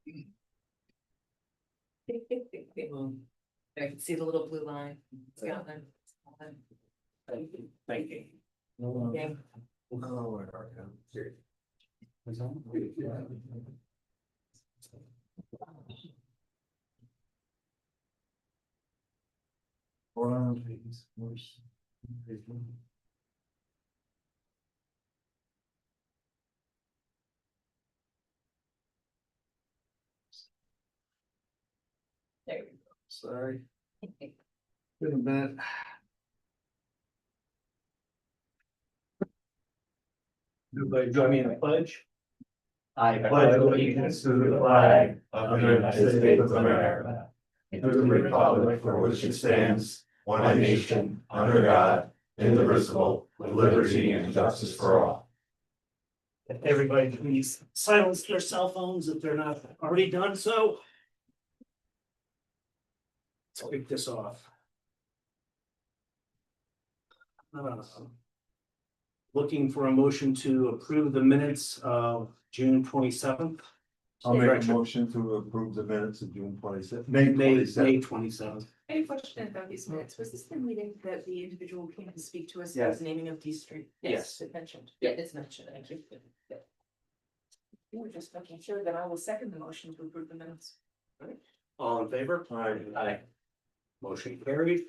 I can see the little blue line. Yeah. Thank you. Yeah. There we go. Sorry. Wait a minute. Everybody join me in the pledge. I pledge allegiance to the flag of the United States of America, and to the republic for which it stands, one nation, under God, indivisible, with liberty and justice for all. Everybody please silence their cell phones if they're not already done so. Let's kick this off. Looking for a motion to approve the minutes of June 27th. I'll make a motion to approve the minutes of June 27th, May 27th. May 27th. Any question about these minutes? Was this the meeting that the individual came to speak to us? Yes. About the naming of D Street? Yes. It mentioned. Yeah, it's mentioned. Thank you. Yeah. We were just making sure that I will second the motion to approve the minutes. All in favor? Aye. Motion carried.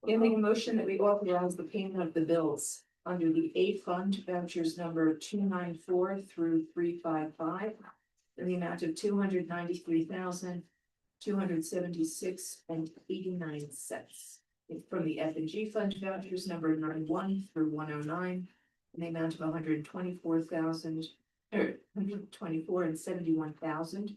Yeah, make a motion that we authorize the payment of the bills under the A fund vouchers number 294 through 355 in the amount of $293,276.89. From the F and G fund vouchers number 91 through 109 in the amount of $124,071,039.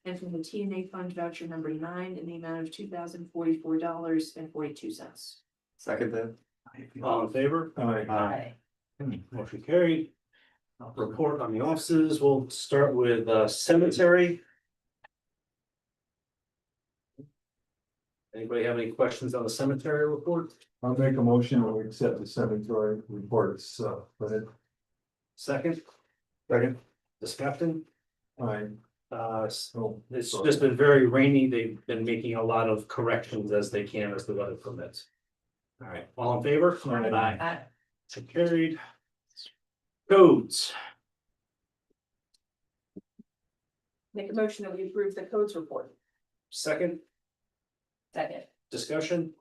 And from the TNA fund voucher number 9 in the amount of $2,044.42. Second that. All in favor? Aye. Motion carried. Report on the offices. We'll start with cemetery. Anybody have any questions on the cemetery report? I'll make a motion to accept the cemetery reports, Second, second. discussion. Aye. So it's just been very rainy. They've been making a lot of corrections as they can as the weather permits. All right, all in favor? Aye. So carried. Codes. Make a motion that we approve the codes report. Second, Second. discussion.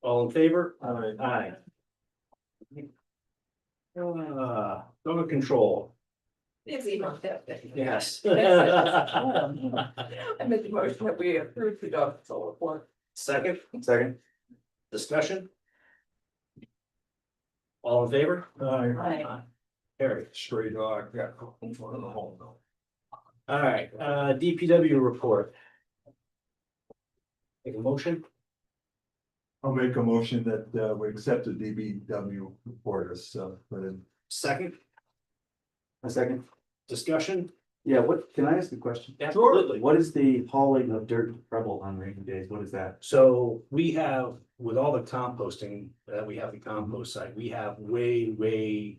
All in favor? Aye. Dog control. It's even. Yes. I make the motion that we approve the dog control report. Second, Second. discussion. All in favor? Aye. Carried. Stray dog, yeah. In front of the home though. All right, DPW report. Make a motion. I'll make a motion that we accept the DBW report as put in. Second, A second. discussion. Yeah, what, can I ask a question? Absolutely. What is the hauling of dirt and rubble on rainy days? What is that? So we have, with all the composting, we have the compost site, we have way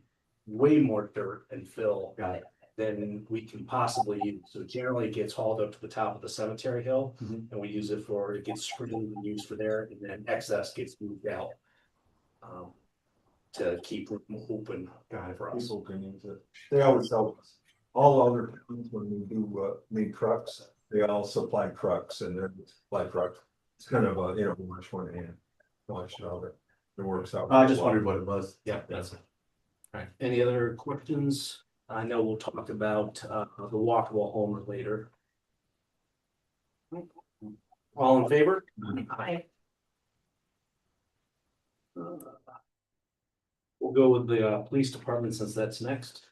more dirt and fill Got it. than we can possibly use. So generally it gets hauled up to the top of the cemetery hill Mhm. and we use it for, it gets screened and used for there, and then excess gets moved out. To keep room open for us. People can use it. They always help us. All other towns, when we do meat trucks, they all supply trucks and then supply trucks. It's kind of a, wash one hand. Wash it out. It works out. I just wondered what it was. Yeah, that's it. All right, any other questions? I know we'll talk about the walkable home later. All in favor? Aye. We'll go with the police department since that's next.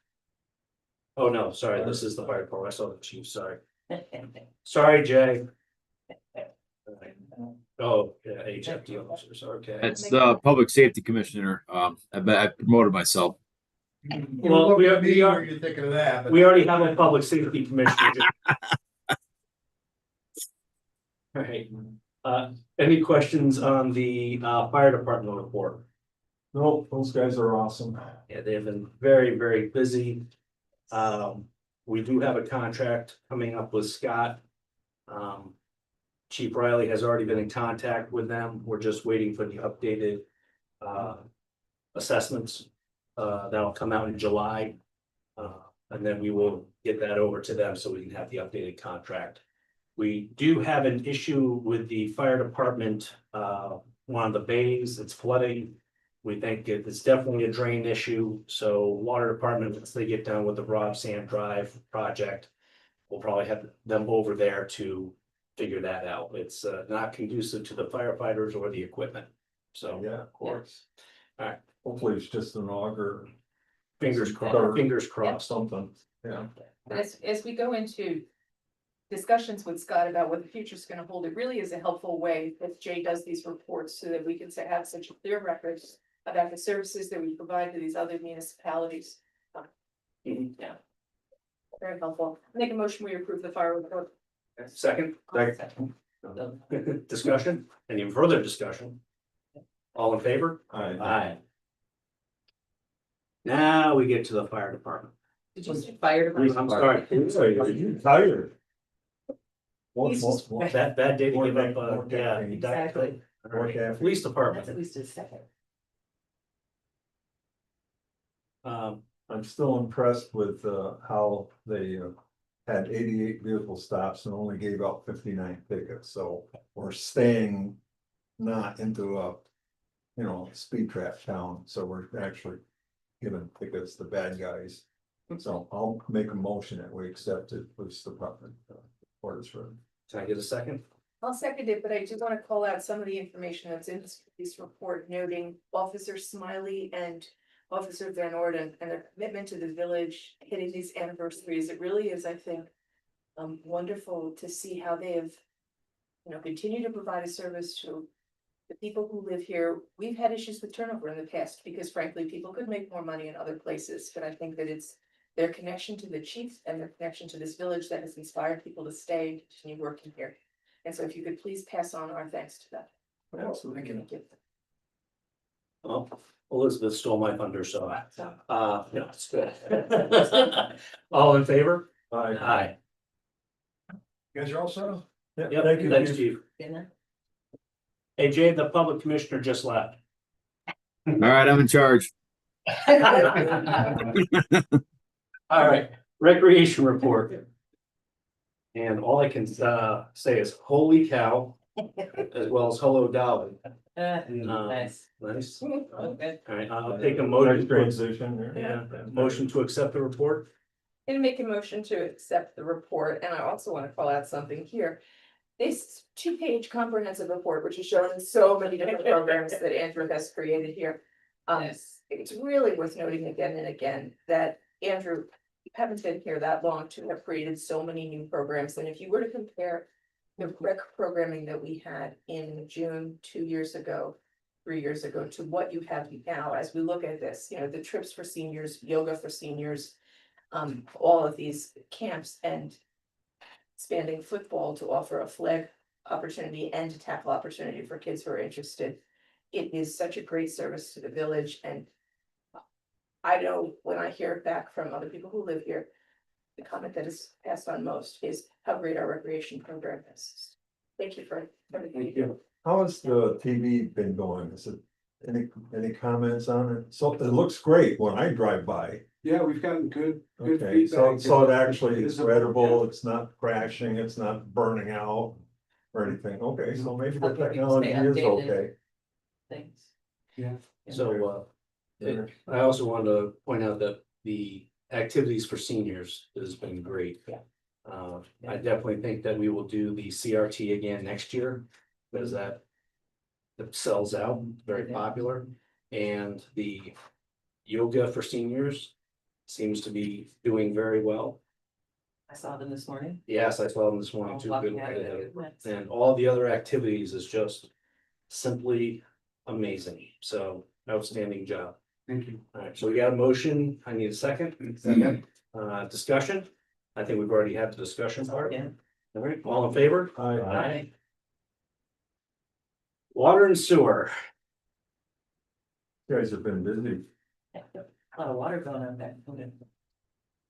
Oh, no, sorry, this is the fire department. I saw the chief, sorry. Sorry, Jay. Oh, yeah, HFD officers, okay. That's the public safety commissioner. I promoted myself. Well, we are, You're thinking of that. we already have a public safety commissioner. All right, any questions on the fire department report? No, those guys are awesome. Yeah, they've been very busy. We do have a contract coming up with Scott. Chief Riley has already been in contact with them. We're just waiting for the updated assessments. That'll come out in July. And then we will get that over to them so we can have the updated contract. We do have an issue with the fire department, one of the bays, it's flooding. We think it's definitely a drain issue, so water department, once they get done with the Rob Sand Drive project, we'll probably have them over there to figure that out. It's not conducive to the firefighters or the equipment, so. Yeah, of course. All right. Hopefully it's just an auger, Fingers crossed, fingers crossed. something, yeah. But as we go into discussions with Scott about what the future is gonna hold, it really is a helpful way if Jay does these reports so that we can have such a clear record about the services that we provide to these other municipalities. Yeah. Very helpful. Make a motion, we approve the fire report. Second, discussion, any further discussion? All in favor? Aye. Now we get to the fire department. Did you say fire department? I'm sorry. Are you tired? He's- Bad day to give up, More yeah, caffeine. exactly. All right. caffeine. Police That's department. at least a second. I'm still impressed with how they had 88 vehicle stops and only gave out 59 tickets, so we're staying not into a, speed trap town, so we're actually giving tickets to bad guys. So I'll make a motion that we accept it, police department, orders for. Can I get a second? I'll second it, but I do want to call out some of the information that's in this report, noting Officer Smiley and Officer Van Orden and their commitment to the village, hitting these anniversaries. It really is, I think, wonderful to see how they have, continued to provide a service to the people who live here. We've had issues with turnover in the past because frankly, people could make more money in other places, but I think that it's their connection to the chief and their connection to this village that has inspired people to stay and continue working here. And so if you could please pass on our thanks to that. Absolutely. Thank you. Well, Elizabeth stole my thunder, so, no, it's good. All in favor? Aye. You guys are all set? Yeah, Yep, thank you. thanks, chief. Hey, Jay, the public commissioner just left. All right, I'm in charge. All right, recreation report. And all I can say is holy cow, as well as hello Dolly. Nice. Nice. Okay. All right, I'll take a Nice motion. transition there. Yeah, motion to accept the report. And make a motion to accept the report, and I also want to call out something here. This two-page comprehensive report, which is showing so many different programs that Andrew has created here. It's really worth noting again and again that Andrew, you haven't been here that long to have created so many new programs, and if you were to compare the rec programming that we had in June 2 years ago, 3 years ago, to what you have now, as we look at this, the trips for seniors, yoga for seniors, all of these camps and expanding football to offer a flag opportunity and a tackle opportunity for kids who are interested. It is such a great service to the village, and I know when I hear back from other people who live here, the comment that is passed on most is how great our recreation program is. Thank you for everything. Thank you. How has the TV been going? Is it, any comments on it? So it looks great when I drive by. Yeah, we've gotten good Okay, feedback. so it actually is readable, it's not crashing, it's not burning out or anything. Okay, so maybe the Helping you technology stay is updated. okay. Thanks. So, I also wanted to point out that the activities for seniors has been great. Yeah. I definitely think that we will do the CRT again next year, because that sells out, very popular, and the yoga for seniors seems to be doing very well. I saw them this morning. Yes, I saw them this morning too. Good. And all the other activities is just simply amazing. So outstanding job. Thank you. All right, so we got a motion. I need a second. Second. Discussion. I think we've already had the discussion part. Yeah. All right, all in favor? I Water and sewer. You guys have been busy. A lot of water going on there.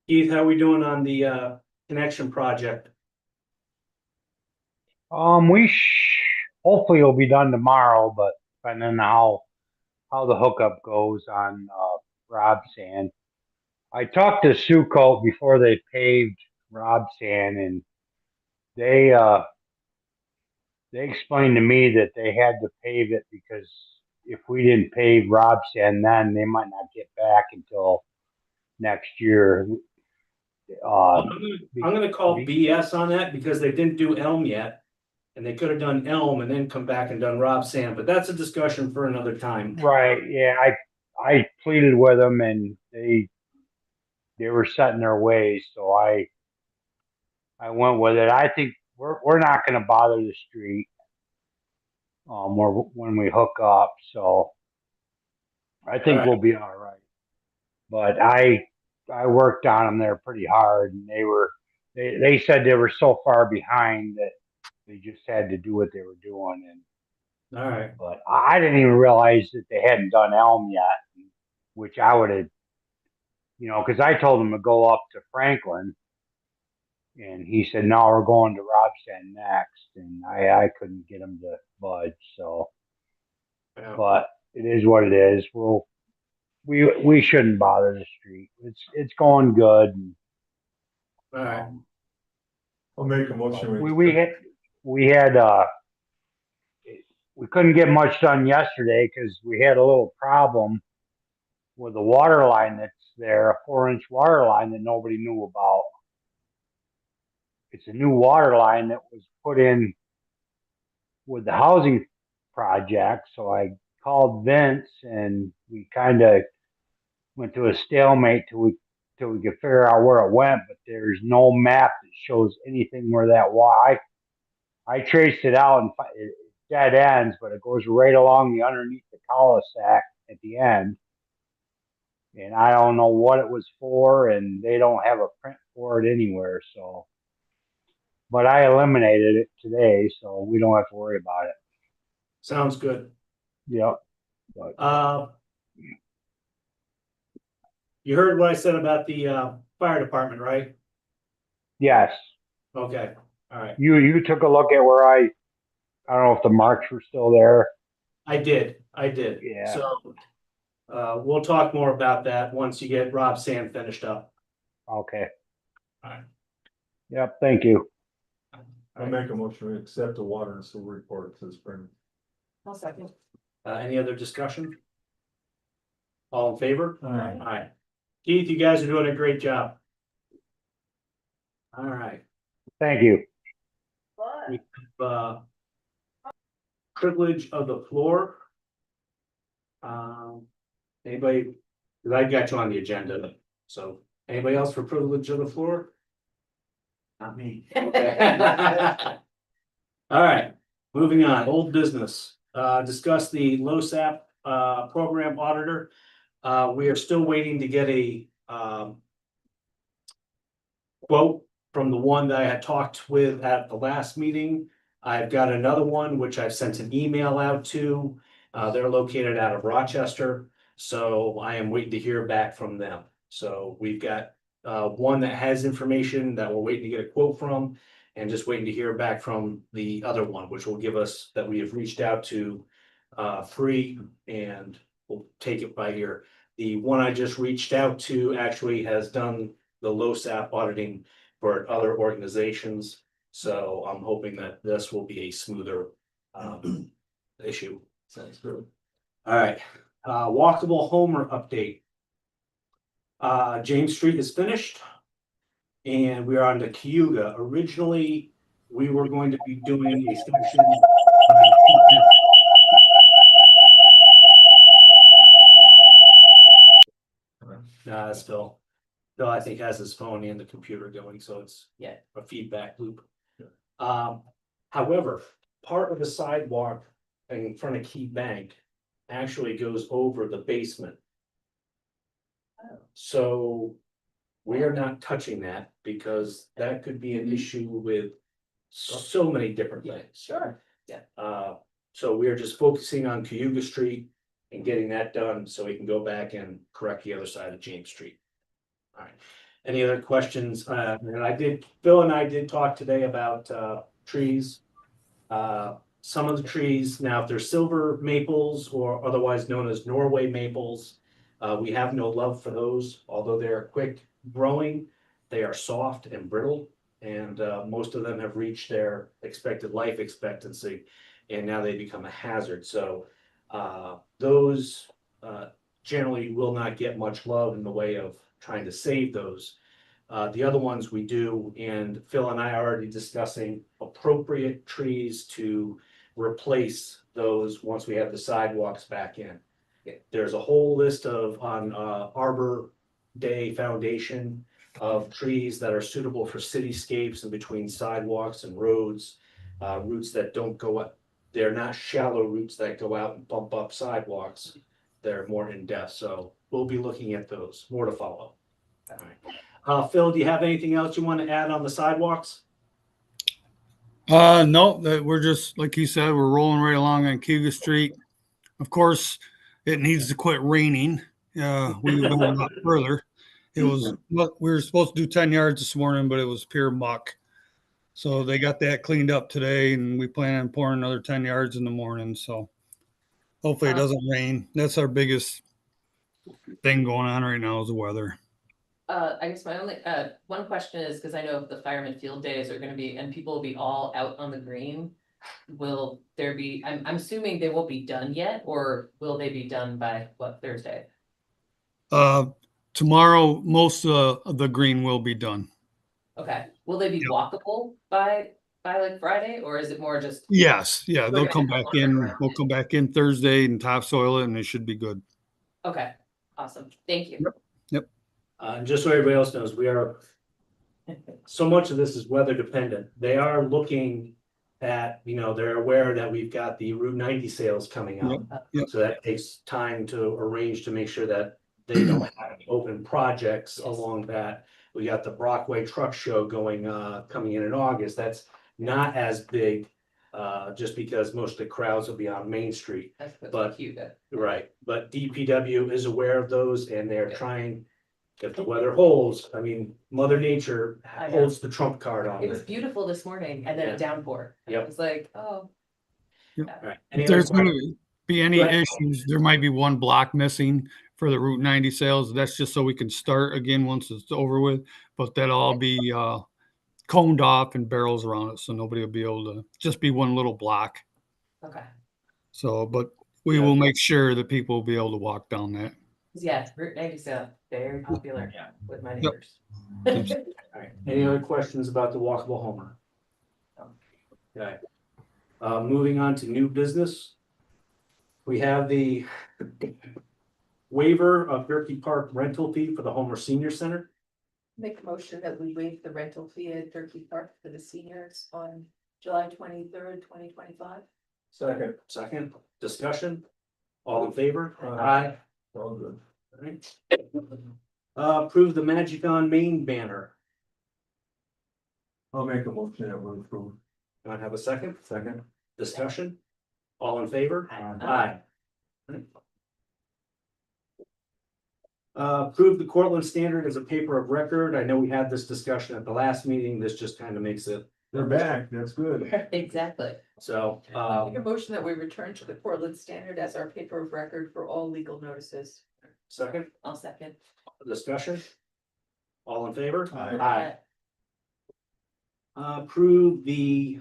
Keith, how we doing on the connection project? Hopefully it'll be done tomorrow, but depending on how the hookup goes on, Rob Sand. I talked to Suco before they paved Rob Sand, and they, uh, they explained to me that they had to pave it because if we didn't pave Rob Sand then, they might not get back until next year. I'm Um, gonna, be- I'm gonna call be- BS on that because they didn't do Elm yet. And they could have done Elm and then come back and done Rob Sand, but that's a discussion for another time. right, yeah, I pleaded with them and they were set in their ways, so I went with it. I think we're not going to bother the street when we hook up, so I All think right, we'll be all right. But I worked on them there pretty hard, and they said they were so far behind that they just had to do what they were doing. And all right. but I didn't even realize that they hadn't done Elm yet, which I would have, because I told them to go up to Franklin. And he said, "No, we're going to Robson next," and I couldn't get him to budge. So, Yeah. but it is what it is. We shouldn't bother the street. It's going good. And, All right. I'll make a motion. we had we couldn't get much done yesterday because we had a little problem with the water line that's there, a 4-inch water line that nobody knew about. It's a new water line that was put in with the housing project. So I called Vince and we kind of went to a stalemate till we could figure out where it went. But there's no map that shows anything where that I traced it out and it dead ends, but it goes right along the underneath the cul-de-sac at the end. And I don't know what it was for, and they don't have a print for it anywhere. So, but I eliminated it today, so we don't have to worry about it. Sounds good. Yep. But You heard what I said about the fire department, right? yes, Okay, all right. you took a look at where I don't know if the marks were still there. I did. Yeah. So we'll talk more about that once you get Rob Sand finished up. Okay. All right. Yep. Thank you. I'll make a motion to accept the water and sewer report for the spring. I'll second. Any other discussion? All in favor? All right. All right. Keith, you guys are doing a great job. All right. Thank you. uh, Privilege of the floor. Anybody, because I got you on the agenda, so anybody else for privilege of the floor? Not me. Okay. All right, moving on, old business, discuss the LoSAP program auditor. We are still waiting to get a quote from the one that I had talked with at the last meeting. I've got another one, which I've sent an email out to. They're located out of Rochester, so I am waiting to hear back from them. So we've got one that has information that we're waiting to get a quote from, and just waiting to hear back from the other one, which will give us that we have reached out to free, and we'll take it by here. The one I just reached out to actually has done the LoSAP auditing for other organizations. So I'm hoping that this will be a smoother issue. Sounds good. All right, walkable homer update. James Street is finished. And we are on to Cayuga. Originally, we were going to be doing a section. Nah, that's Phil. Phil, I think, has his phone and the computer going, so it's a feedback loop. However, part of the sidewalk in front of Key Bank actually goes over the basement. So we are not touching that because that could be an issue with so many different things. Sure. So we are just focusing on Cayuga Street and getting that done so we can go back and correct the other side of James Street. All right, Any other questions? Phil and I did talk today about trees. Some of the trees, now if they're silver maples or otherwise known as Norway maples, we have no love for those, although they are quick growing. They are soft and brittle, and most of them have reached their expected life expectancy, and now they become a hazard. So those generally will not get much love in the way of trying to save those. The other ones we do, and Phil and I are already discussing appropriate trees to replace those once we have the sidewalks back in. There's a whole list on Arbor Day Foundation of trees that are suitable for cityscapes and between sidewalks and roads. Roots that don't go up, they're not shallow roots that go out and bump up sidewalks. They're more in depth, so we'll be looking at those, more to follow. All right. Phil, do you have anything else you want to add on the sidewalks? No, that we're just, like you said, we're rolling right along on Cuba Street. Of course, it needs to quit raining. We went a lot further. It was, we were supposed to do 10 yards this morning, but it was pure muck. So they got that cleaned up today, and we plan on pouring another 10 yards in the morning. So hopefully it doesn't rain. That's our biggest thing going on right now is the weather. I guess my only, one question is, because I know the fireman field days are gonna be, and people will be all out on the green. Will there be, I'm assuming they won't be done yet, or will they be done by what, Thursday? Tomorrow, most of the green will be done. Okay, will they be Yep. walkable by like Friday, or is it more just? Yes, yeah, they'll Okay. come back in. We'll come back in Thursday and topsoil it, and it should be good. Okay, awesome, thank you. Yep. Just so everybody else knows, so much of this is weather dependent. They are looking at, they're aware that we've got the Route 90 sales coming up. Yep. So that takes time to arrange to make sure that they don't have any open projects Yes. along that. We got the Brockway Truck Show coming in August. That's not as big, just because most of the crowds will be on Main Street. That's But- cute. Right, but DPW is aware of those and they're Yeah. trying, if the weather holds, Mother Nature I know. holds the trump card on It was it. beautiful this morning, and then Yeah. a downpour. Yep. It was like, oh. All right. Any If other there's going questions? to be any Go ahead. issues, there might be one block missing for the Route 90 sales. That's just so we can start again once it's over with. But that'll all be coned off and barrels around it, so nobody will be able to just be one little block. Okay, So, but we Yeah. will make sure that people will be able to walk down that. yeah, Route 90 is very popular with my Yep. neighbors. All right. Any other questions about the walkable Homer? Okay. Moving on to new business. We have the waiver of Gerke Park rental fee for the Homer Senior Center. Make a motion that we waive the rental fee at Turkey Park for the seniors on July 23rd, 2025. Second, discussion. All in favor? Aye. All good. All right. Approve the Magic on Main banner. I'll make a motion that we approve. Do I have a second? Second. Discussion. All in favor? Aye. Aye. Approve the Cortland Standard as a paper of record. I know we had this discussion at the last meeting. This just kind of makes it, They're back, that's good. Exactly. so, Make a motion that we return to the Portland Standard as our paper of record for all legal notices. second, I'll second. discussion. All in favor? Aye. Approve the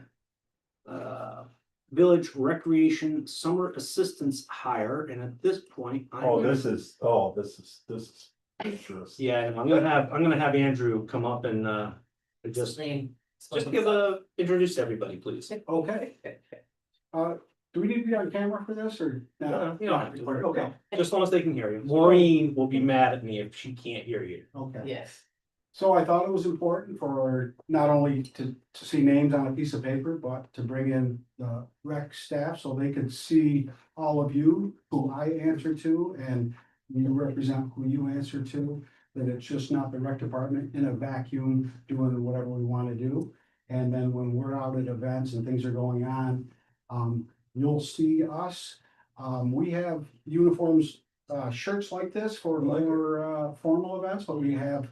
village recreation summer assistance hire, and at this point. This is dangerous. Yeah, and I'm gonna have Andrew come up and just introduce everybody, please. Okay. Do we need to be on camera for this or? No, you don't have to. Okay, Just as long as they can hear you. Maureen will be mad at me if she can't hear you. okay. Yes. So I thought it was important for not only to see names on a piece of paper, but to bring in the rec staff so they could see all of you who I answer to and you represent who you answer to. That it's just not the rec department in a vacuum doing whatever we want to do. And then when we're out at events and things are going on, you'll see us. We have uniforms, shirts like this for more formal events, but we have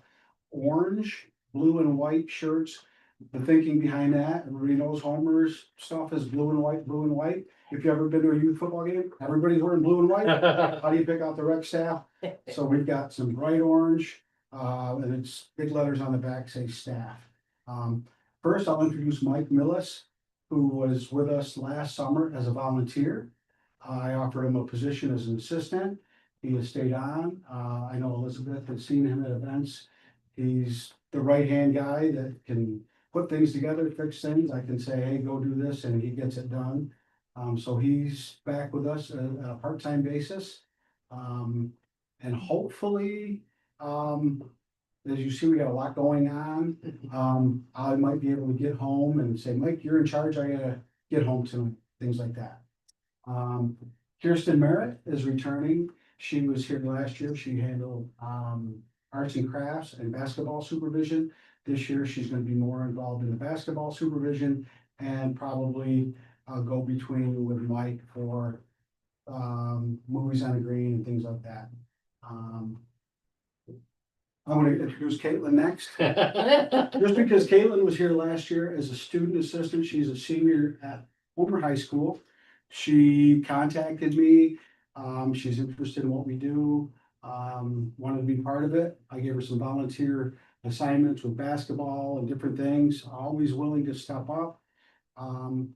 orange, blue and white shirts. The thinking behind that, everybody knows Homer's stuff is blue and white, blue and white. If you ever been to a youth football game, everybody's wearing blue and white. How do you pick out the rec staff? So we've got some bright orange, and it's big letters on the back say staff. First, I'll introduce Mike Millis, who was with us last summer as a volunteer. I offered him a position as an assistant. He has stayed on. I know Elizabeth has seen him at events. He's the right-hand guy that can put things together, fix things. I can say, hey, go do this, and he gets it done. So he's back with us on a part-time basis. And hopefully, as you see, we got a lot going on. I might be able to get home and say, Mike, you're in charge. I gotta get home tonight, things like that. Kirsten Merritt is returning. She was here last year. She handled arts and crafts and basketball supervision. This year, she's going to be more involved in the basketball supervision and probably go between with Mike for movies on the green and things like that. I'm going to introduce Caitlin next. Just because Caitlin was here last year as a student assistant, she's a senior at Homer High School. She contacted me. She's interested in what we do, wanted to be part of it. I gave her some volunteer assignments with basketball and different things, always willing to step up. Found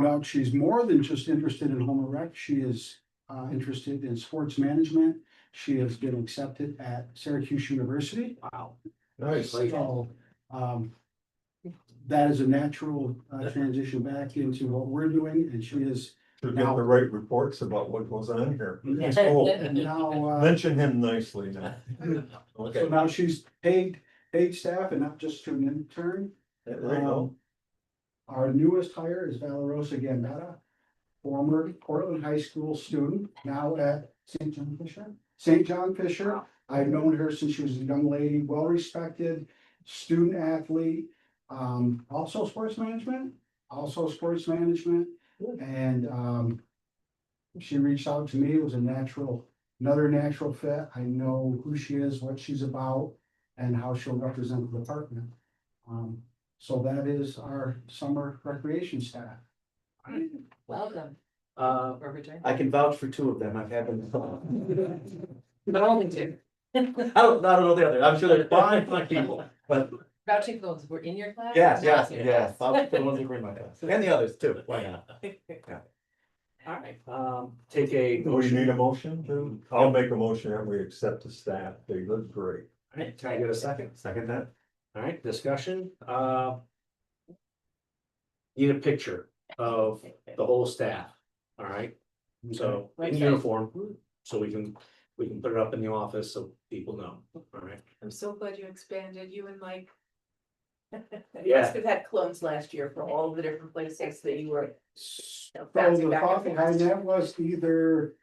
out she's more than just interested in Homer Rec. She is interested in sports management. She has been accepted at Syracuse University. Wow. Nice. So, that is a natural transition back into what we're doing, and she is To get the right reports about what goes on here. Yes. Oh, now, mention him nicely now. so Okay. now she's paid staff and not just an intern. There you go. Our newest hire is Valerosa Gambetta, former Portland High School student, now at St. John Fisher. St. John Fisher. I've known her since she was a young lady, well respected, student athlete, also sports management. And she reached out to me. It was another natural fit. I know who she is, what she's about, and how she'll represent the department. So that is our summer recreation staff. Welcome. Or return. I can vouch for two of them. I've had them. But only two. I don't know the other. I'm sure they're fine people, but Vouching for those who were in your class? yes, Not in your class. Vouch for the ones that were in my class and the others too. Why not? All right, take a Do we need motion. a motion to? I'll make a motion that we accept the staff. They look great. All right, can I get a second? Second that. All right, discussion, need a picture of the whole staff, all right? So in Okay. uniform, so we can put it up in the office so people know, all right? I'm so glad you expanded, you and Mike. You Yeah. must have had clones last year for all the different places that you were. So bouncing the back thought and behind forth. that was either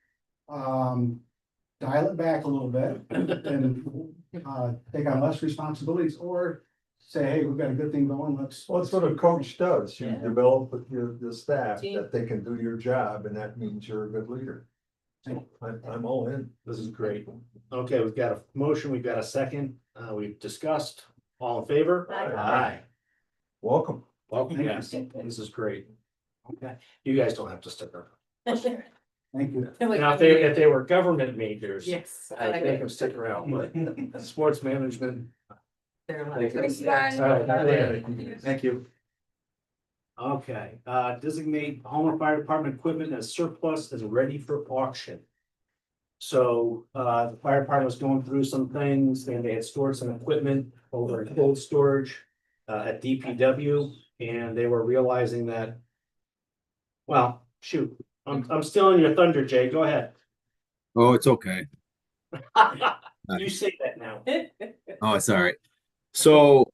dial it back a little bit and take on less responsibilities, or say, hey, we've got a good thing going, let's. Well, that's what a coach does. You Yeah. develop with the staff Team. that they can do your job, and that means you're a good leader. So I'm all in. This is great. Okay, we've got a motion, we've got a second, we've discussed, all in favor? Aye. Welcome. Welcome, yes, this is great. Okay, you guys don't have to stick around. Thank you. Now, if they were government majors, Yes. I'd make them stick around, but sports management. They're Thank like. you. Thanks, guys. All right. Thank you. Okay, designate Homer Fire Department equipment as surplus and ready for auction. So, the fire department was going through some things, and they had stored some equipment over in cold storage. At DPW, and they were realizing that. Well, shoot, I'm stealing your thunder, Jay, go ahead. Oh, it's okay. You say that now. Oh, it's all right. So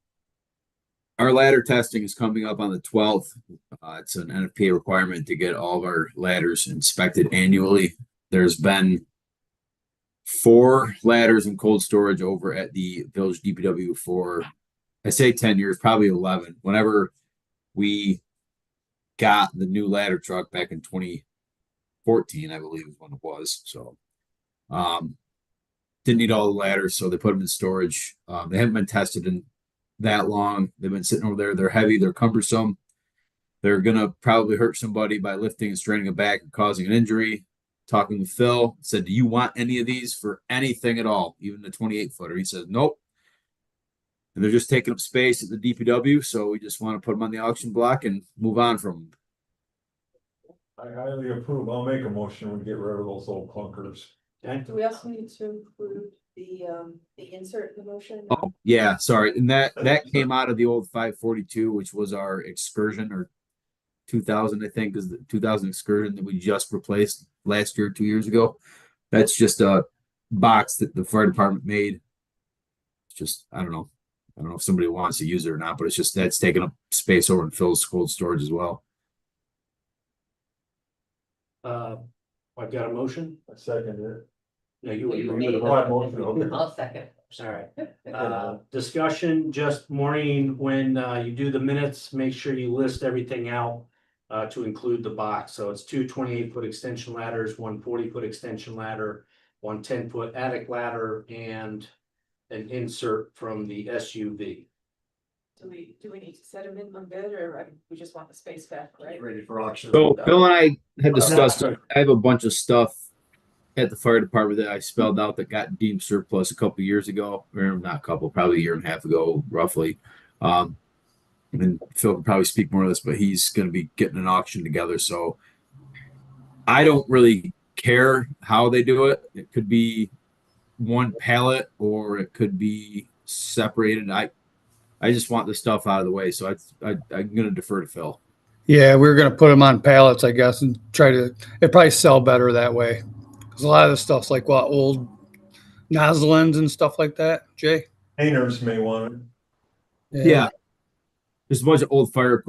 our ladder testing is coming up on the 12th. It's an NFPA requirement to get all of our ladders inspected annually. There's been 4 ladders in cold storage over at the Village DPW for, I say 10 years, probably 11. Whenever we got the new ladder truck back in 2014, I believe is when it was. So, didn't need all the ladders, so they put them in storage. They haven't been tested in that long. They've been sitting over there. They're heavy. They're cumbersome. They're gonna probably hurt somebody by lifting and straining a back and causing an injury. Talking with Phil, said, "Do you want any of these for anything at all? Even the 28-footer?" He says, "Nope." And they're just taking up space at the DPW, so we just want to put them on the auction block and move on from them. I highly approve. I'll make a motion. We get rid of those old clunkers. Okay, Do we also need to include the insert in the motion? Oh, yeah, sorry. And that came out of the old 542, which was our excursion, or 2000, I think, is the 2000 excursion that we just replaced last year, 2 years ago. That's just a box that the fire department made. It's just, I don't know. I don't know if somebody wants to use it or not, but it's just that's taking up space over in Phil's cold storage as well. I've got a motion. I second it. No, you You were made the it. Oh, motion, okay. I'll second. Sorry. Discussion, just Maureen, when you do the minutes, make sure you list everything out to include the box. So it's 2 28-foot extension ladders, 1 40-foot extension ladder, 1 10-foot attic ladder, and an insert from the SUV. Do we need to set a minimum bid, or we just want the space back, right? Ready for auction. So Phil and I had discussed, I have a bunch of stuff at the fire department that I spelled out that got deemed surplus a couple years ago, or not a couple, probably a year and a half ago, roughly. And Phil can probably speak more of this, but he's going to be getting an auction together. So I don't really care how they do it. It could be one pallet or it could be separated. I just want the stuff out of the way. So I'm going to defer to Phil. Yeah, we were gonna put them on pallets, I guess, and try to, it'd probably sell better that way. Cause a lot of the stuff's like what, old nozzlings and stuff like that, Jay? Painters may want it. Yeah. There's a bunch of old fire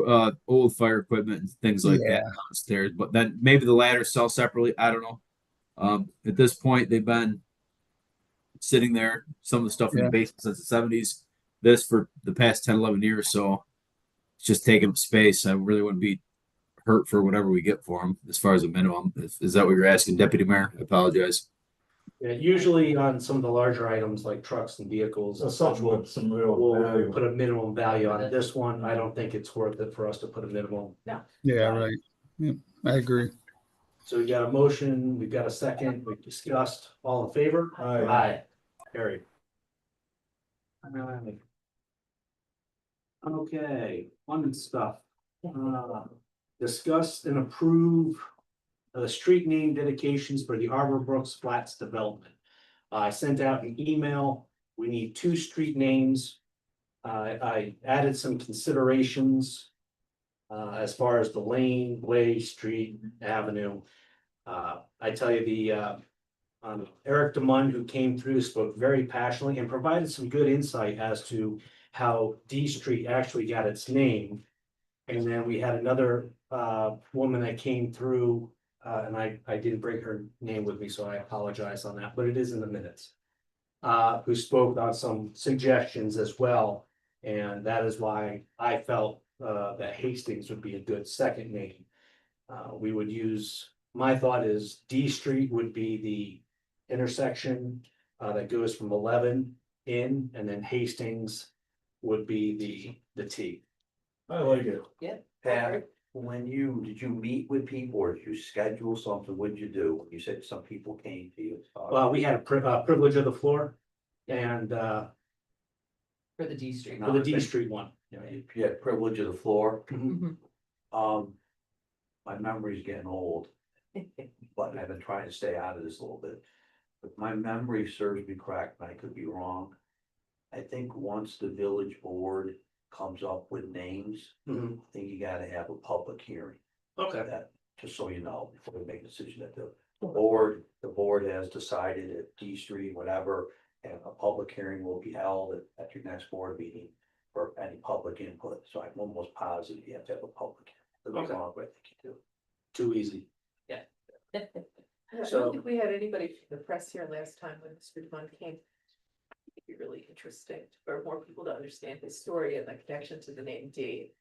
equipment and things like Yeah. that downstairs, but then maybe the ladders sell separately. I don't know. At this point, they've been sitting there, some of the stuff in Yeah. the basement since the 70s, this for the past 10, 11 years. So it's just taking up space. I really wouldn't be hurt for whatever we get for them as far as a minimum. Is that what you're asking, Deputy Mayor? I apologize. Yeah, usually on some of the larger items like trucks and vehicles. So something with some real We'll value. put a minimum value on it. This one, I don't think it's worth it for us to put a minimum. Yeah, right. Yeah, I agree. So we got a motion, we've got a second, we've discussed, all in favor? Aye. Carried. Okay, fun stuff. Discuss and approve the street name dedications for the Arbor Brooks Flats development. I sent out an email. We need 2 street names. I added some considerations as far as the lane, way, street, avenue. I tell you, the Eric DeMund, who came through, spoke very passionately and provided some good insight as to how D Street actually got its name. And then we had another woman that came through, and I didn't bring her name with me, so I apologize on that, but it is in the minutes. Who spoke on some suggestions as well, and that is why I felt that Hastings would be a good second name. We would use, my thought is D Street would be the intersection that goes from 11 in, and then Hastings would be the T. I like it. Pat, did you meet with people or did you schedule something? What'd you do? You said some people came to you. Well, we had a privilege of the floor, and For the D Street. for the D Street one. You know, you had privilege of the floor. Mhm. My memory's getting old, but I've been trying to stay out of this a little bit. If my memory serves me correct, and I could be wrong, I think once the village board comes up with names, Mhm. I think you gotta have a public hearing. Okay. That, just so you know, before we make a decision that the board has decided at D Street, whatever, and a public hearing will be held at your next board meeting for any public input. So I'm almost positive you have to have a public. Okay. Wrong, but I think you do. Too easy. I So- don't think we had anybody from the press here last time when Mr. DeMond came. It'd be really interesting for more people to understand his story and the connection to the name D.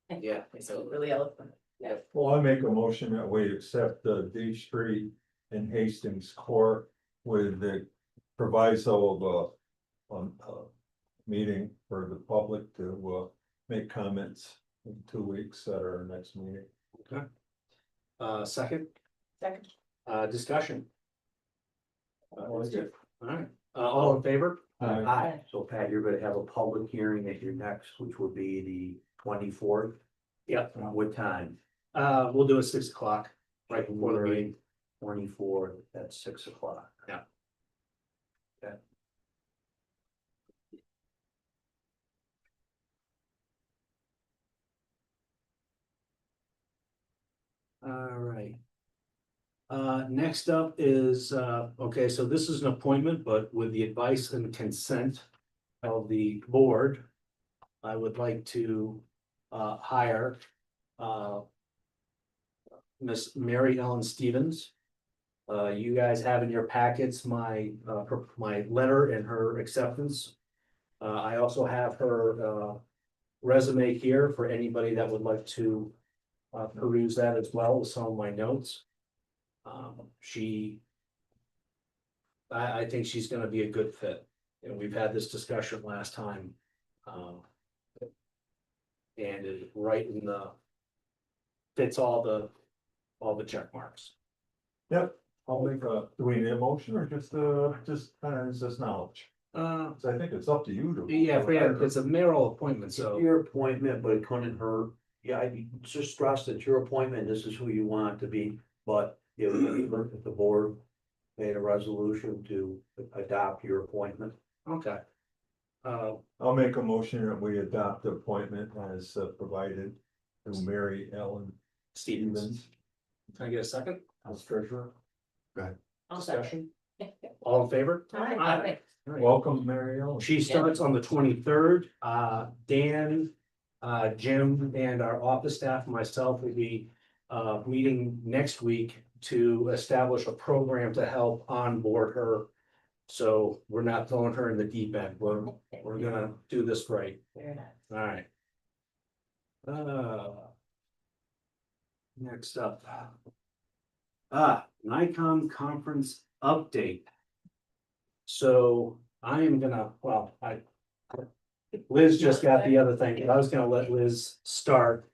Yeah. So really eloquent. Yeah. Well, I make a motion that we accept the D Street and Hastings Court with the proviso of meeting for the public to make comments in 2 weeks at our next meeting. Second, Second. discussion. All right, all in favor? Aye. So Pat, you're gonna have a public hearing at your next, which will be the 24th. Yep. What time? We'll do it 6 o'clock, right before the meeting. 24th at 6 o'clock. Yeah. Okay. All right. Next up is, okay, so this is an appointment, but with the advice and consent of the board, I would like to, hire, Miss Mary Ellen Stevens. You guys have in your packets my letter and her acceptance. I also have her, resume here for anybody that would like to, peruse that as well with some of my notes. I think she's gonna be a good fit, and we've had this discussion last time. And is right in the, fits all the check marks. Yep, I'll make do we need a motion or just kind of just knowledge? So I think it's up to you to. Yeah, it's a mayoral appointment, so. Your appointment, but it couldn't hurt. Yeah, I just stress that your appointment, this is who you want to be, but if the board made a resolution to adopt your appointment. Okay. I'll make a motion that we adopt the appointment as provided to Mary Ellen Stevens, Stevens can I get a second? as treasurer. I'll second. Discussion? All in favor? Aye. Welcome, Mary Ellen. She starts on the 23rd. Dan, Jim, and our office staff, and myself will be meeting next week to establish a program to help onboard her. So we're not throwing her in the deep end. We're gonna do this right. Very nice. All right. Next up. Nikon conference update. So I am gonna, Liz just got the other thing, I was gonna let Liz start.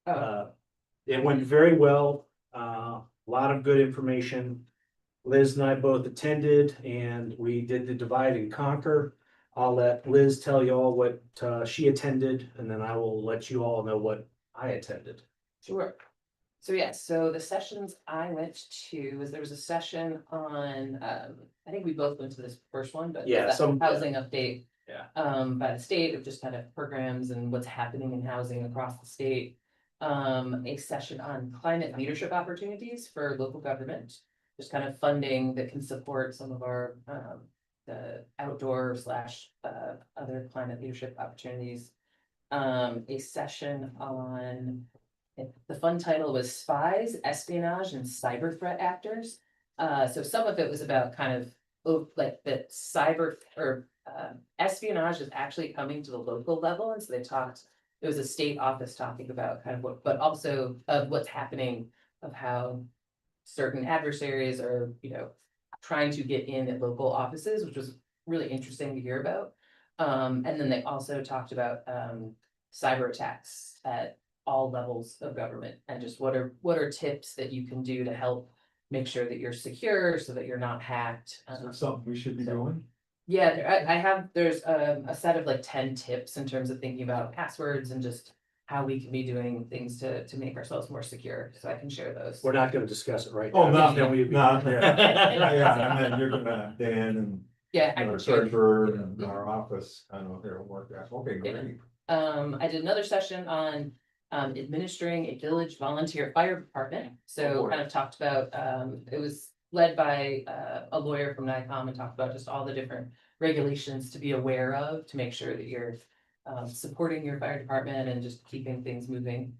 It went very well, a lot of good information. Liz and I both attended and we did the divide and conquer. I'll let Liz tell you all what she attended, and then I will let you all know what I attended. Sure. So yes, so the sessions I went to was there was a session on, I think we both went to this first one, but Yeah, that's some- housing update. Yeah. By the state of just kind of programs and what's happening in housing across the state. A session on climate leadership opportunities for local government, just kind of funding that can support some of our, the outdoor slash, other climate leadership opportunities. A session on, the fun title was Spies, Espionage, and Cyber Threat Actors. So some of it was about kind of like that cyber or espionage is actually coming to the local level, and so they talked. It was a state office talking about kind of what, but also of what's happening, of how certain adversaries are, trying to get in at local offices, which was really interesting to hear about. And then they also talked about cyber attacks at all levels of government, and just what are tips that you can do to help make sure that you're secure so that you're not hacked. Is there something we should be doing? Yeah, there's a set of like 10 tips in terms of thinking about passwords and just how we can be doing things to make ourselves more secure, so I can share those. We're not gonna discuss it right now. Oh, no, Then we- no, yeah, and then you're gonna, Dan and Yeah, I our can share. treasurer and our office, I don't know, here, work that, okay, Yeah. great. I did another session on administering a village volunteer fire department. So boy. kind of talked about, it was led by a lawyer from NICOM, and talked about just all the different regulations to be aware of to make sure that you're supporting your fire department and just keeping things moving.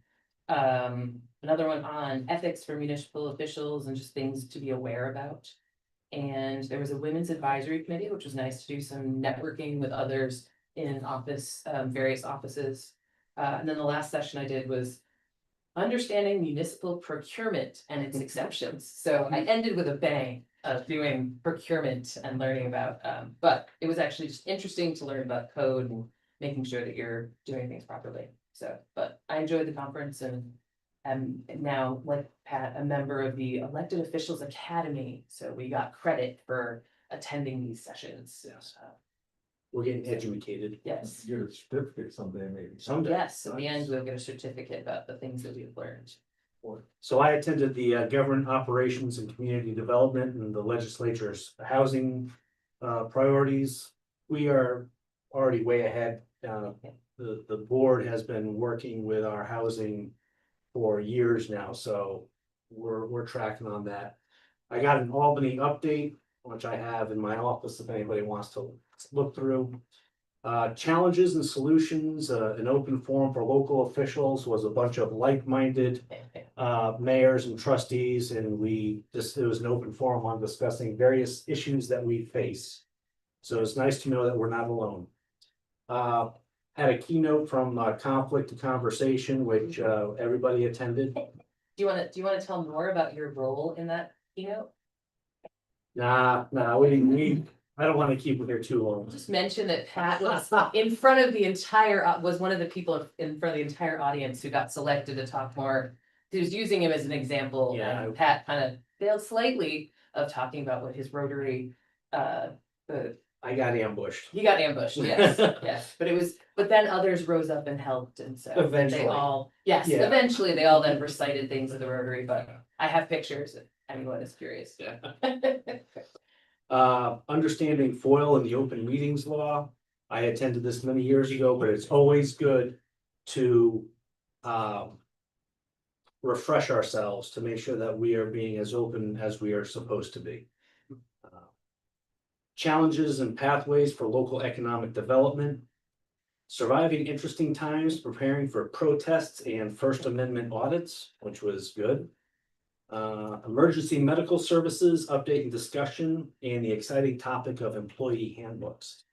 Another one on ethics for municipal officials and just things to be aware about. And there was a women's advisory committee, which was nice to do some networking with others in office, various offices. And then the last session I did was understanding municipal procurement and its exceptions. So I ended with a bang. doing procurement and learning about, but it was actually just interesting to learn about code and making sure that you're doing things properly. So, but I enjoyed the conference and am now, like Pat, a member of the Elected Officials Academy. So we got credit for attending these sessions. Yes. We're getting educated. Yes. Get a certificate someday, maybe. Someday. Yes, in the end, we'll get a certificate about the things that we've learned. So I attended the government operations and community development and the legislature's housing priorities. We are already way ahead. The board has been working with our housing for years now, so we're tracking on that. I got an Albany update, which I have in my office if anybody wants to look through. Challenges and solutions, an open forum for local officials was a bunch of like-minded mayors and trustees, and it was an open forum on discussing various issues that we face. So it's nice to know that we're not alone. Had a keynote from Conflict to Conversation, which everybody attended. Do you wanna tell more about your role in that keynote? Nah, I don't want to keep it here too long. Just mention that Pat was in front of the entire, was one of the people in front of the entire audience who got selected to talk more. He was using him as an example, Yeah. and Pat kind of failed slightly of talking about what his Rotary, I got ambushed. he got ambushed, yes, yes, but then others rose up and helped, and so. Eventually. Yes, Yeah. eventually they all then recited things of the Rotary, but I have pictures if anyone is curious. Yeah. Understanding FOIL and the open meetings law. I attended this many years ago, but it's always good to refresh ourselves to make sure that we are being as open as we are supposed to be. Challenges and pathways for local economic development. Surviving interesting times, preparing for protests and First Amendment audits, which was good. Emergency medical services, update and discussion, and the exciting topic of employee handbooks,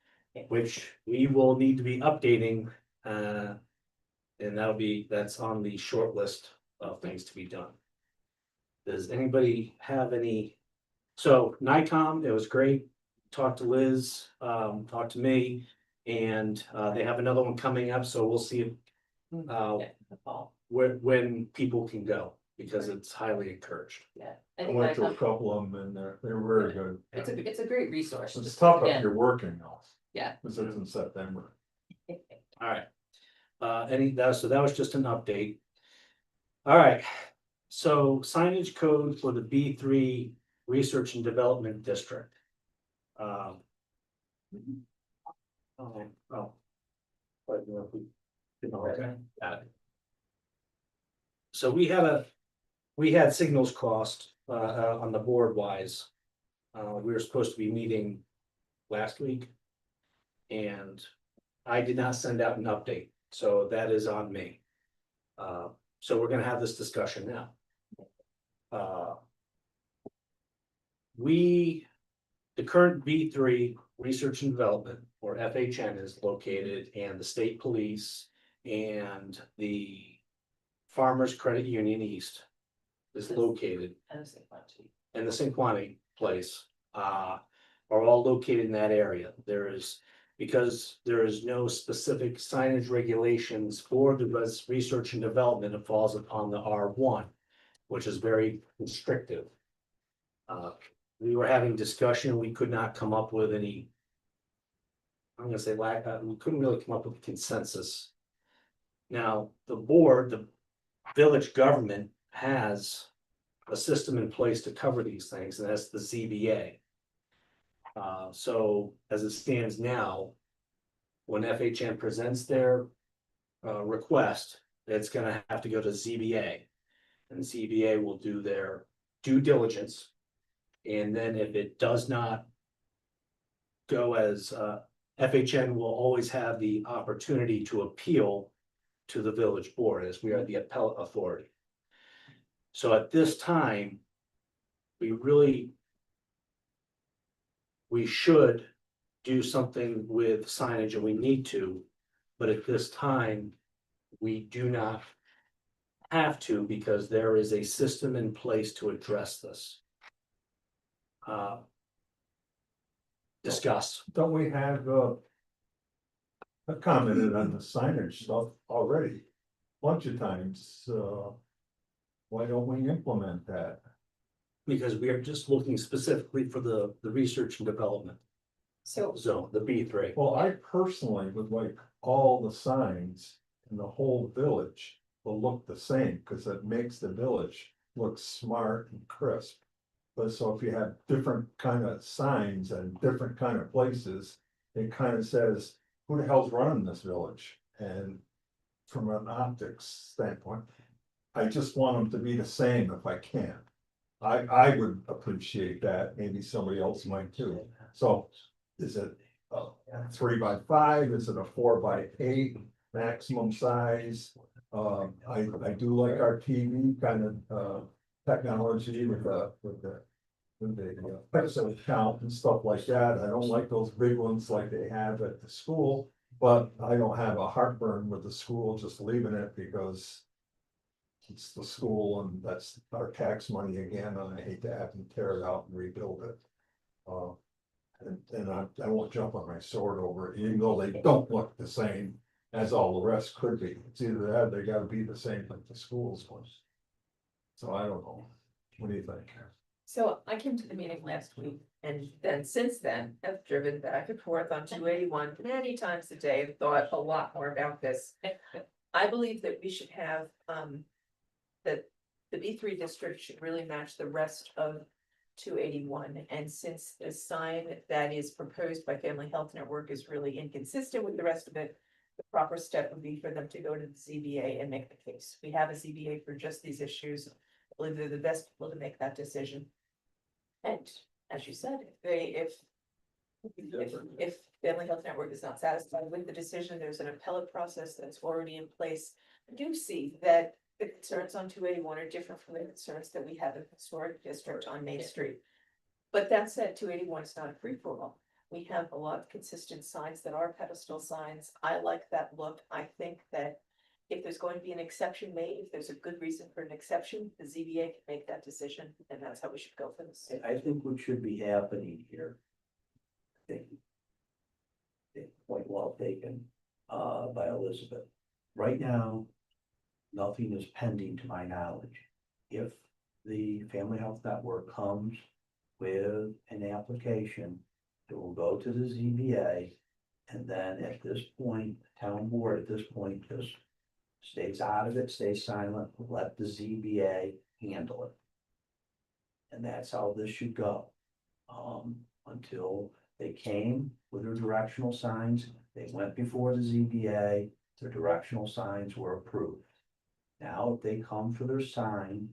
which we will need to be updating. And that's on the short list of things to be done. Does anybody have any? So NICOM, it was great. Talked to Liz, talked to me, and they have another one coming up, so we'll see when people can go, because it's highly encouraged. Yeah, I I think went to a NICOM, couple of them and they're very good. it's a great resource. It's just tough if again, you're working though. Yeah. Cause it's in September. All right. So that was just an update. All right, so signage code for the B3 Research and Development District. Oh. But, okay, got it. So we had signals crossed on the board wise. We were supposed to be meeting last week. And I did not send out an update, so that is on me. So we're gonna have this discussion now. The current B3 Research and Development, or FHN, is located, and the state police and the Farmers Credit Union East is located, and the Sinquanti place are all located in that area. Because there is no specific signage regulations for the research and development, it falls upon the R1, which is very restrictive. We were having discussion, we could not come up with any. I'm gonna say we couldn't really come up with a consensus. Now, the village government has a system in place to cover these things, and that's the ZBA. So as it stands now, when FHN presents their request, it's gonna have to go to ZBA. And ZBA will do their due diligence. And then if it does not go as, FHN will always have the opportunity to appeal to the village board, as we are the appellate authority. So at this time, we should do something with signage, and we need to, but at this time, we do not have to, because there is a system in place to address this. discuss. Don't we have, I commented on the signage stuff already, bunch of times, why don't we implement that? Because we are just looking specifically for the research and development So zone, the B3. Well, I personally would like all the signs in the whole village will look the same, cause it makes the village look smart and crisp. But so if you have different kind of signs and different kind of places, it kind of says, who the hell's running this village? And from an optics standpoint, I just want them to be the same if I can. I would appreciate that, maybe somebody else might too. So is it a 3x5? Is it a 4x8 maximum size? I do like our TV kind of technology with the pixel count and stuff like that. I don't like those big ones like they have at the school, but I don't have a heartburn with the school just leaving it because it's the school and that's our tax money again, and I hate to have them tear it out and rebuild it. And I won't jump on my sword over it, even though they don't look the same as all the rest could be. It's either that, or they gotta be the same like the schools was. So I don't know. What do you think? So I came to the meeting last week and then since then have driven back and forth on 281 many times a day and thought a lot more about this. I believe that we should have, that the B3 district should really match the rest of 281. And since the sign that is proposed by Family Health Network is really inconsistent with the rest of it, the proper step would be for them to go to the ZBA and make the case. We have a ZBA for just these issues. I believe they're the best people to make that decision. And as you said, if Family Health Network is not satisfied with the decision, there's an appellate process that's already in place. I do see that the concerns on 281 are different from the concerns that we have in the historic district on Main Street. But that said, 281 is not a free for all. We have a lot of consistent signs that are pedestal signs. I like that look. I think that if there's going to be an exception made, if there's a good reason for an exception, the ZBA can make that decision, and that's how we should go for this. I think what should be happening here. I think point well taken, by Elizabeth. Right now, nothing is pending to my knowledge. If the Family Health Network comes with an application, it will go to the ZBA. And then at this point, the town board at this point just stays out of it, stays silent, let the ZBA handle it. And that's how this should go. Until they came with their directional signs, they went before the ZBA, their directional signs were approved. Now, if they come for their sign,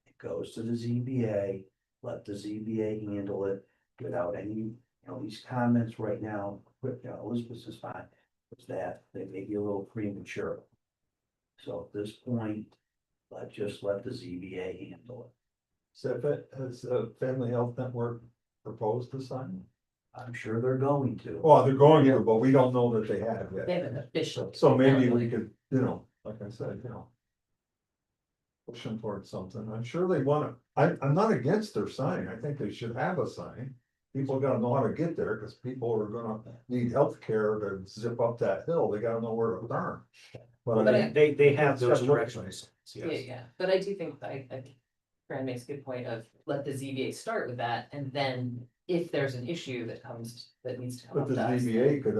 it goes to the ZBA, let the ZBA handle it without any, these comments right now, Elizabeth's is fine, is that they may be a little premature. So at this point, just let the ZBA handle it. So if it has a Family Health Network proposed to sign? I'm sure they're going to. Oh, they're going to, but we don't know that they have They yet. have an official. So maybe we could, like I said, push them towards something. I'm sure they wanna, I'm not against their sign. I think they should have a sign. People gotta know how to get there, cause people are gonna need healthcare to zip up that hill. They gotta know where to turn. But I But mean, They have It's those gotta look directions, Yeah, yes. yeah, but I do think, I think Fran makes a good point of let the ZBA start with that, and then if there's an issue that needs to come but up the to us. ZBA could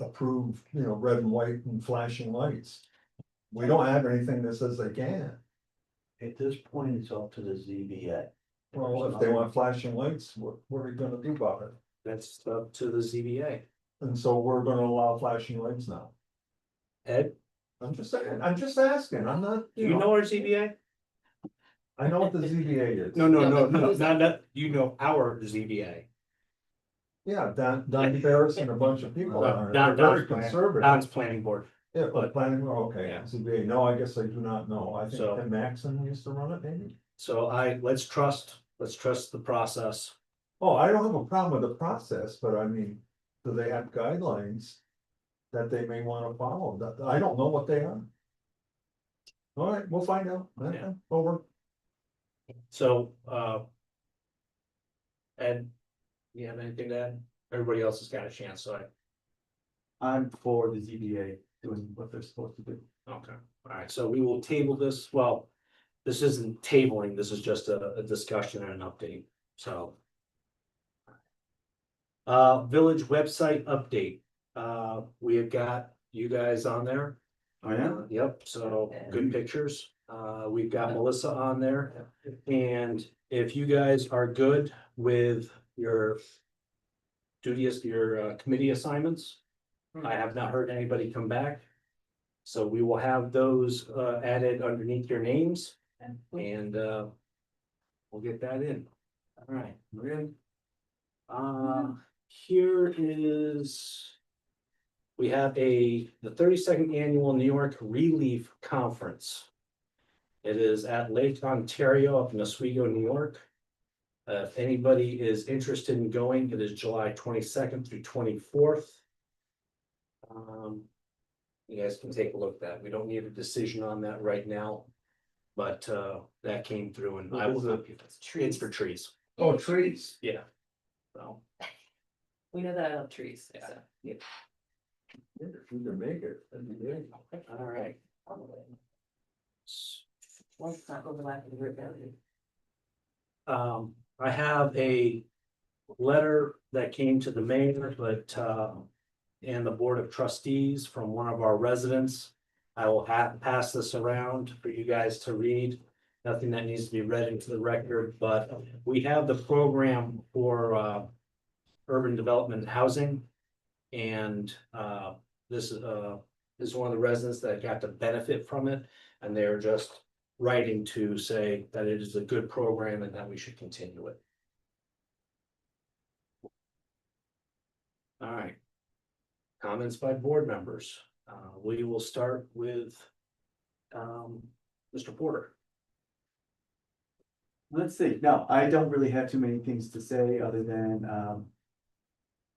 approve, red and white and flashing lights. We don't have anything that says they can. At this point, it's up to the ZBA. Well, if they want flashing lights, what are we gonna do about it? That's up to the ZBA. And so we're gonna allow flashing lights now. Ed, I'm just saying, I'm just asking, I'm not, do you know our ZBA? I know what the ZBA is. No, No, but not, you know our ZBA. Yeah, Don Ferris and a bunch of people on it, Don- they're very Don's plan- conservative. Don's planning board. Yeah, but planning, okay, Yeah. ZBA, no, I guess I do not know, I think So- Tim Maxon used to run it, maybe? So let's trust the process. Oh, I don't have a problem with the process, but I mean, do they have guidelines that they may wanna follow? That, I don't know what they are. All right, we'll find out. Yeah. Over. So, Ed, you have anything to add? Everybody else has got a chance, so I'm for the ZBA doing what they're supposed to do. okay, all right, so we will table this, well, this isn't tabling, this is just a discussion and an update, so. Village website update, we have got you guys on there. Oh, yeah? Yep, so good pictures, we've got Melissa on there, and if you guys are good with your duties, your committee assignments. I have not heard anybody come back. So we will have those added underneath your names and we'll get that in. All right, we're in. Here is. We have the 32nd annual New York Relief Conference. It is at Lake Ontario up in Oswego, New York. If anybody is interested in going, it is July 22nd through 24th. You guys can take a look at that. We don't need a decision on that right now. But that came through and I will, it's for trees. Oh, trees. Yeah. So, We know that I love trees, so, yeah. If you can make it, that'd be great. all right. Well, it's not overlapping the root boundary. I have a letter that came to the mayor, but and the Board of Trustees from one of our residents. I will pass this around for you guys to read. Nothing that needs to be read into the record, but we have the program for urban development and housing. And this is one of the residents that got to benefit from it, and they're just writing to say that it is a good program and that we should continue it. All right. Comments by board members. We will start with Mr. Porter. Let's see, no, I don't really have too many things to say other than,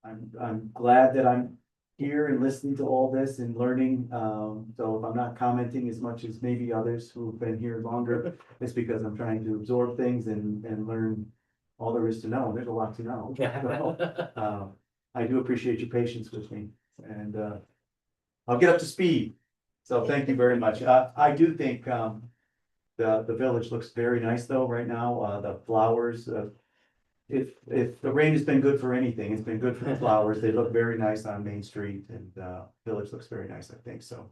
I'm glad that I'm here and listening to all this and learning. So if I'm not commenting as much as maybe others who've been here longer, it's because I'm trying to absorb things and learn all there is to know. There's a lot to know. So, I do appreciate your patience with me and, I'll get up to speed. So thank you very much. I do think, the village looks very nice though right now. The flowers, if the rain has been good for anything, it's been good for the flowers. They look very nice on Main Street and village looks very nice, I think so.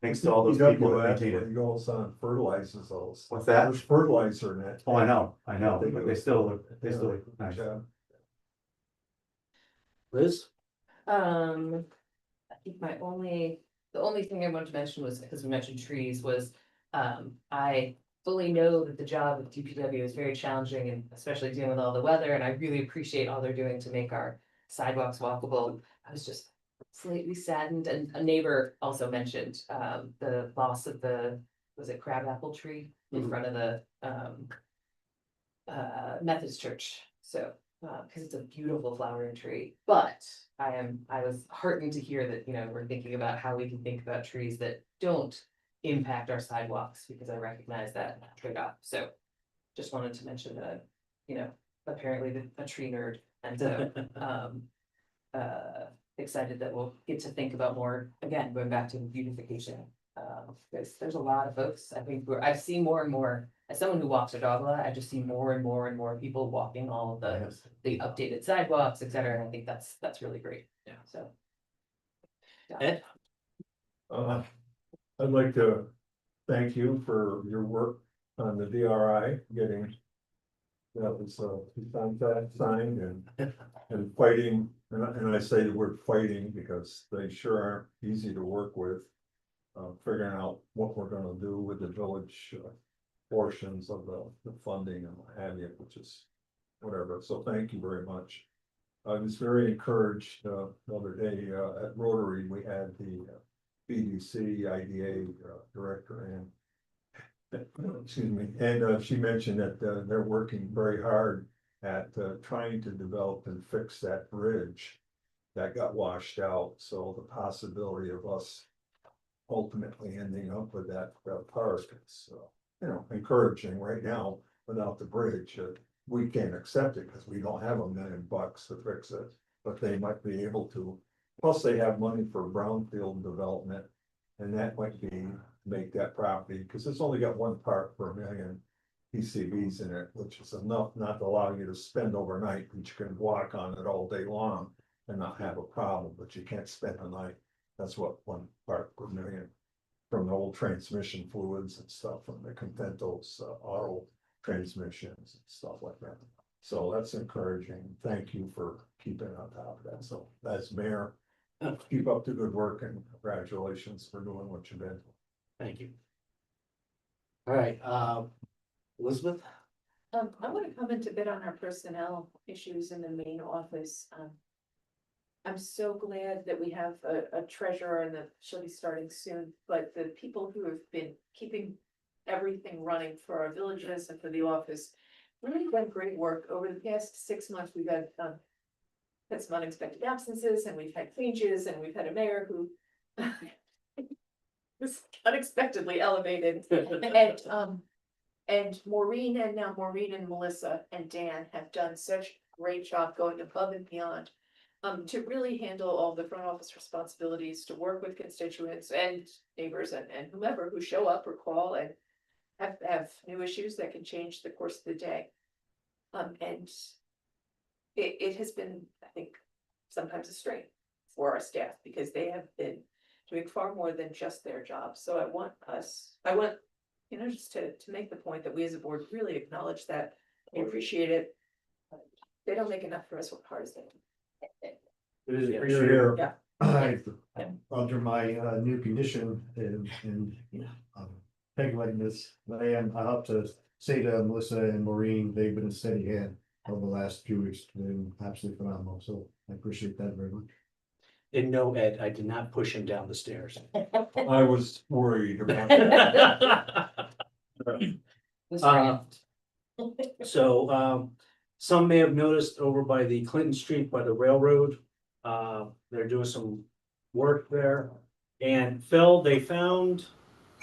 Thanks to all those people that maintain it. It goes on fertilizes those. What's that? There's fertilizer in it. Oh, I know, but they still look nice. Yeah. Liz? I think the only thing I wanted to mention was, because we mentioned trees, was, I fully know that the job of DPW is very challenging, and especially dealing with all the weather, and I really appreciate all they're doing to make our sidewalks walkable. I was just slightly saddened, and a neighbor also mentioned, the loss of was it crabapple tree in front of the, Methodist church, so. Because it's a beautiful flowering tree, but I was heartened to hear that, we're thinking about how we can think about trees that don't impact our sidewalks, because I recognize that trade-off, so. Just wanted to mention that, apparently a tree nerd, and so, excited that we'll get to think about more, again, going back to beautification. There's a lot of folks, I think, I've seen more and more, as someone who walks a dog a lot, I just see more and more and more people walking all of the updated sidewalks, et cetera, and I think that's really great, Yeah. so. Ed? I'd like to thank you for your work on the DRI, getting. That was contract signed and fighting, and I say the word fighting because they sure aren't easy to work with. Figuring out what we're gonna do with the village portions of the funding and what have you, which is whatever, so thank you very much. I was very encouraged the other day at Rotary, we had the BDC IDA director and excuse me, and she mentioned that they're working very hard at trying to develop and fix that bridge that got washed out, so the possibility of us ultimately ending up with that park is encouraging right now without the bridge. we can't accept it because we don't have $1 million to fix it, but they might be able to. Plus, they have money for brownfield development. And that might be, make that property, because it's only got one part per million PCBs in it, which is enough not to allow you to spend overnight, but you can walk on it all day long and not have a problem, but you can't spend the night. That's what one part per million from the old transmission fluids and stuff from the Contentos auto transmissions and stuff like that. So that's encouraging. Thank you for keeping on top of that. So as mayor, keep up the good work and congratulations for doing what you've been. Thank you. All right, Elizabeth? I want to comment a bit on our personnel issues in the main office. I'm so glad that we have a treasurer and that she'll be starting soon, but the people who have been keeping everything running for our villages and for the office really done great work. Over the past 6 months, we've had some unexpected absences and we've had changes and we've had a mayor who was unexpectedly elevated. And Maureen and Melissa and Dan have done such a great job going above and beyond to really handle all the front office responsibilities, to work with constituents and neighbors and whomever who show up or call and have new issues that can change the course of the day. And it has been, I think, sometimes a strain for our staff because they have been doing far more than just their job. So I want, just to make the point that we as a board really acknowledge that, we appreciate it. They don't make enough for us as hard as they do. It is Yeah. appreciated. Yeah. Under my new condition and regulating this, I have to say to Melissa and Maureen, they've been a steady hand over the last few weeks, been absolutely phenomenal, so I appreciate that very much. And no, Ed, I did not push him down the stairs. I was worried about. So, some may have noticed over by the Clinton Street by the railroad, they're doing some work there. And Phil, they found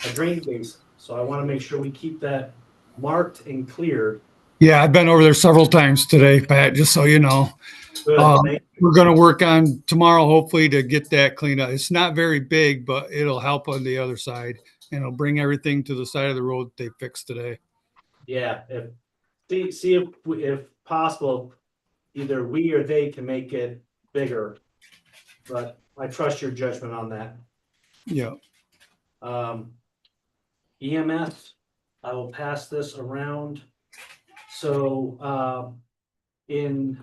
a drain basin, so I wanna make sure we keep that marked and cleared. Yeah, I've been over there several times today, Pat, just so you know. Good, thank you. We're gonna work on tomorrow, hopefully, to get that cleaned up. It's not very big, but it'll help on the other side. And it'll bring everything to the side of the road they fixed today. Yeah, see if possible, either we or they can make it bigger. But I trust your judgment on that. Yeah. EMS, I will pass this around. So, in,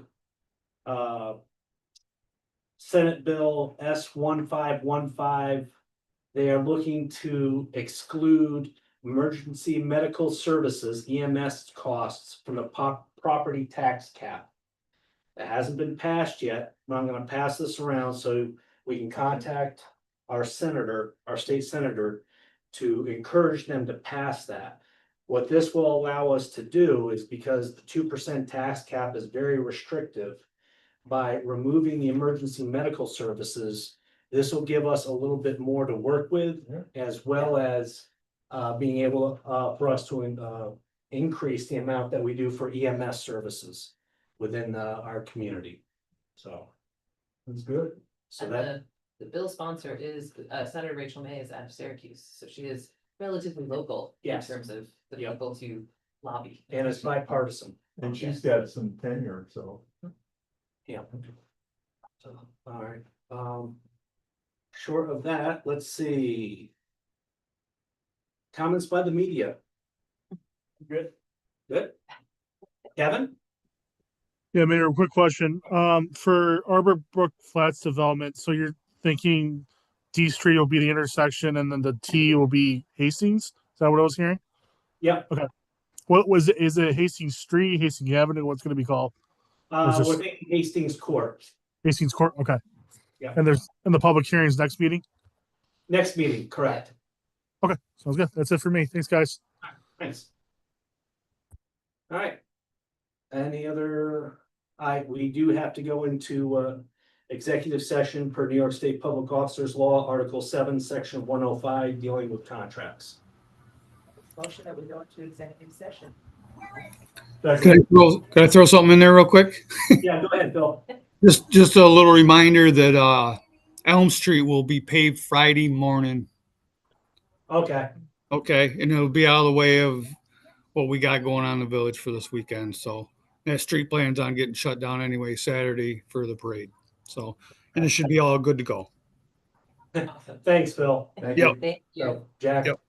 Senate Bill S-1515, they are looking to exclude emergency medical services, EMS costs from the property tax cap. It hasn't been passed yet, but I'm gonna pass this around so we can contact our senator, our state senator, to encourage them to pass that. What this will allow us to do is, because the 2% tax cap is very restrictive, by removing the emergency medical services, this will give us a little bit more to work with, as well as being able for us to increase the amount that we do for EMS services within our community. So That's good. so And that, the bill sponsor is Senator Rachel May is out of Syracuse, so she is relatively local in Yes. terms of the Yep. people to lobby. and it's bipartisan. And she's got some tenure, so. Yeah. So, all right, short of that, let's see. Comments by the media. Good. Good. Kevin? Yeah, Mayor, a quick question. For Arbor Brook Flats development, so you're thinking D Street will be the intersection and then the T will be Hastings? Is that what I was hearing? Yep. What was it? Is it Hastings Street, Hastings Avenue? What's going to be called? We're thinking Hastings Court. Hastings Court? Okay. Yeah. And the public hearings next meeting? Next meeting, correct. Okay. Sounds good. That's it for me. Thanks, guys. Thanks. All right. Any other, we do have to go into executive session per New York State Public Officers Law, Article 7, Section 105, dealing with contracts. Motion that we go into executive session. Can I throw something in there real quick? Yeah, go ahead, Bill. Just a little reminder that Elm Street will be paved Friday morning. Okay, Okay, and it'll be out of the way of what we got going on in the village for this weekend. So that street plans on getting shut down anyway Saturday for the parade. So and it should be all good to go. Awesome. thanks, Phil. Thank Yep. Thank you. So, Jack. Yep.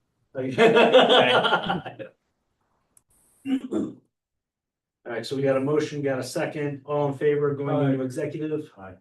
All right, so we got a motion, got a second, all in favor of going into executive? Aye.